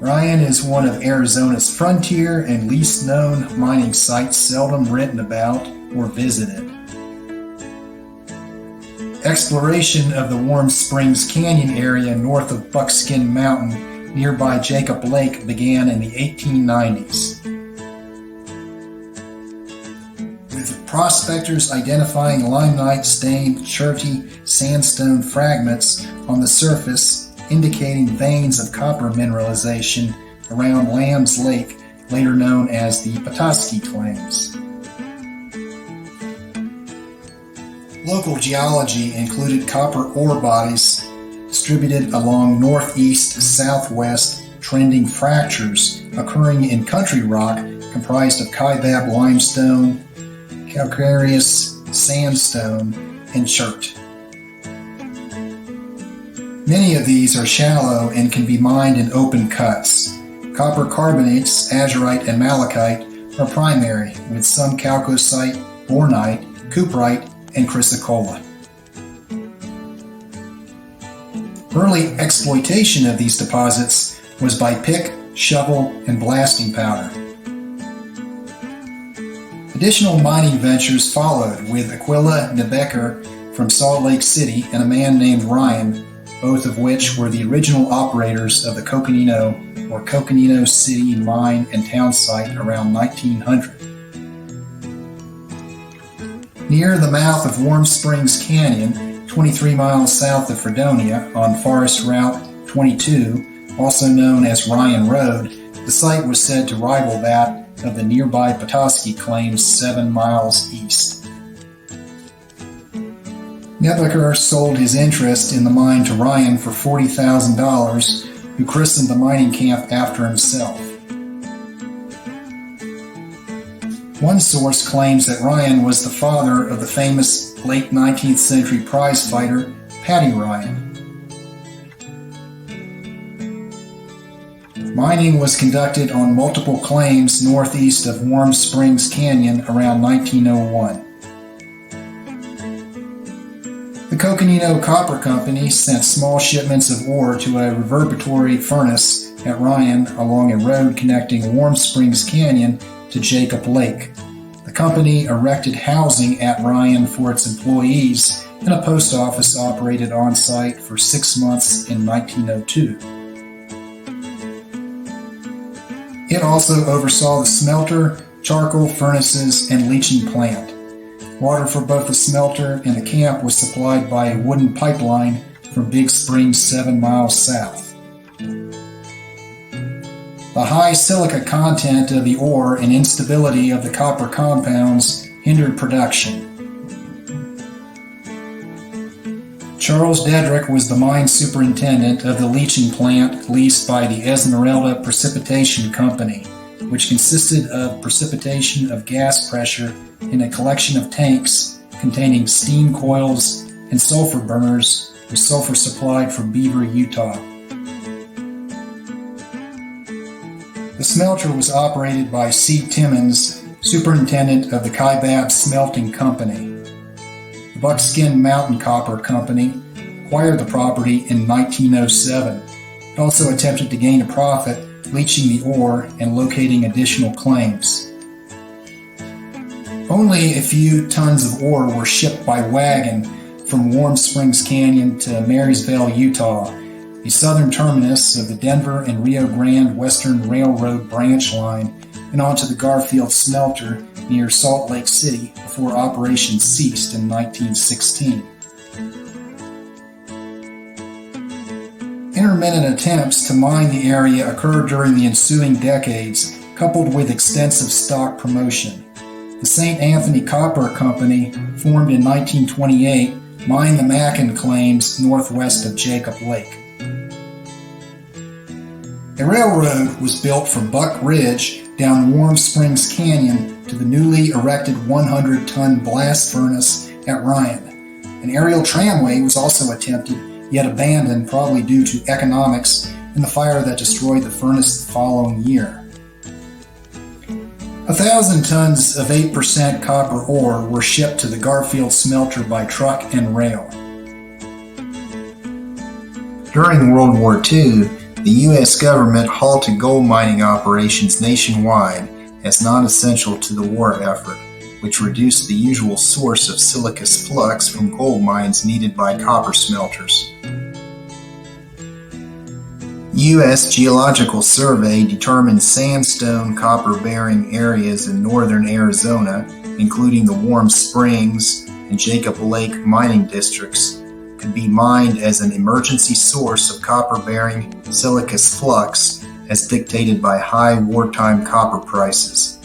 Ryan is one of Arizona's frontier and least known mining sites seldom written about or visited. Exploration of the Warm Springs Canyon area north of Buckskin Mountain nearby Jacob Lake began in the 1890s. With prospectors identifying limonite-stained Cherty sandstone fragments on the surface indicating veins of copper mineralization around Lamb's Lake, later known as the Petoskey Claims. Local geology included copper ore bodies distributed along northeast-southwest trending fractures occurring in country rock comprised of Kaibab limestone, calcareous sandstone, and chert. Many of these are shallow and can be mined in open cuts. Copper carbonates, azurite, and malachite are primary, with some chalcocite, bornite, cuprite, and chrysocolla. Early exploitation of these deposits was by pick, shovel, and blasting powder. Additional mining ventures followed, with Aquila Nebecker from Salt Lake City and a man named Ryan, both of which were the original operators of the Coconino or Coconino City mine and townsite around 1900. Near the mouth of Warm Springs Canyon, 23 miles south of Fredonia on Forest Route 22, also known as Ryan Road, the site was said to rival that of the nearby Petoskey Claims 7 miles east. Nebecker sold his interest in the mine to Ryan for $40,000, who christened the mining camp after himself. One source claims that Ryan was the father of the famous late 19th century prize fighter, Paddy Ryan. Mining was conducted on multiple claims northeast of Warm Springs Canyon around 1901. The Coconino Copper Company sent small shipments of ore to a reverberatory furnace at Ryan along a road connecting Warm Springs Canyon to Jacob Lake. The company erected housing at Ryan for its employees, and a post office operated on site for 6 months in 1902. It also oversaw the smelter, charcoal furnaces, and leaching plant. Water for both the smelter and the camp was supplied by a wooden pipeline from Big Springs 7 miles south. The high silica content of the ore and instability of the copper compounds hindered production. Charles Dedrick was the mine superintendent of the leaching plant leased by the Esmeralda Precipitation Company, which consisted of precipitation of gas pressure in a collection of tanks containing steam coils and sulfur burners, with sulfur supplied from Beaver, Utah. The smelter was operated by C. Timmons, superintendent of the Kaibab Smelting Company. The Buckskin Mountain Copper Company acquired the property in 1907. It also attempted to gain a profit leaching the ore and locating additional claims. Only a few tons of ore were shipped by wagon from Warm Springs Canyon to Marysville, Utah, the southern terminus of the Denver and Rio Grande Western Railroad branch line, and onto the Garfield Smelter near Salt Lake City before operations ceased in 1916. Intermittent attempts to mine the area occurred during the ensuing decades, coupled with extensive stock promotion. The St. Anthony Copper Company, formed in 1928, mined the Mackin claims northwest of Jacob Lake. A railroad was built from Buck Ridge down Warm Springs Canyon to the newly erected 100-ton blast furnace at Ryan. An aerial tramway was also attempted, yet abandoned probably due to economics and the fire that destroyed the furnace the following year. 1,000 tons of 8% copper ore were shipped to the Garfield smelter by truck and rail. During World War II, The U.S. government halted gold mining operations nationwide as non-essential to the war effort, which reduced the usual source of silicous flux from gold mines needed by copper smelters. U.S. Geological Survey determined sandstone copper-bearing areas in northern Arizona, including the Warm Springs and Jacob Lake mining districts, could be mined as an emergency source of copper-bearing silicous flux as dictated by high wartime copper prices.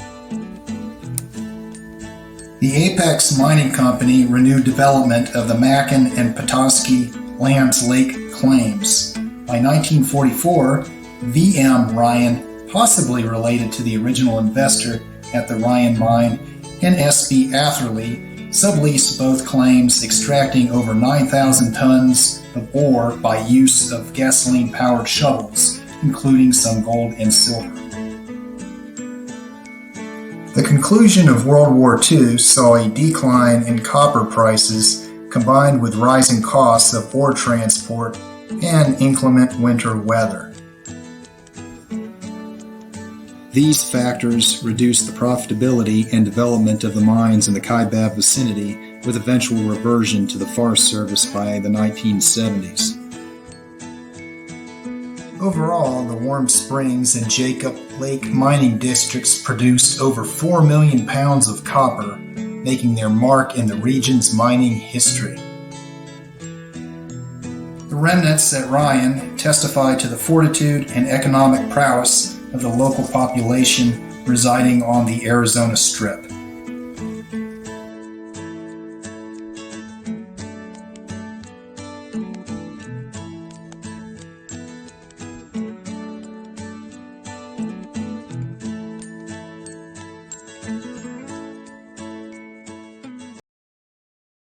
The Apex Mining Company renewed development of the Mackin and Petoskey Lands Lake claims. By 1944, V.M. Ryan, possibly related to the original investor at the Ryan mine, and S.B. Atherley, subleased both claims, extracting over 9,000 tons of ore by use of gasoline-powered shovels, including some gold and silver. The conclusion of World War II saw a decline in copper prices combined with rising costs of ore transport and inclement winter weather. These factors reduced the profitability and development of the mines in the Kaibab vicinity, with eventual reversion to the Forest Service by the 1970s. Overall, the Warm Springs and Jacob Lake mining districts produced over 4 million pounds of copper, making their mark in the region's mining history. The remnants at Ryan testify to the fortitude and economic prowess of the local population residing on the Arizona Strip.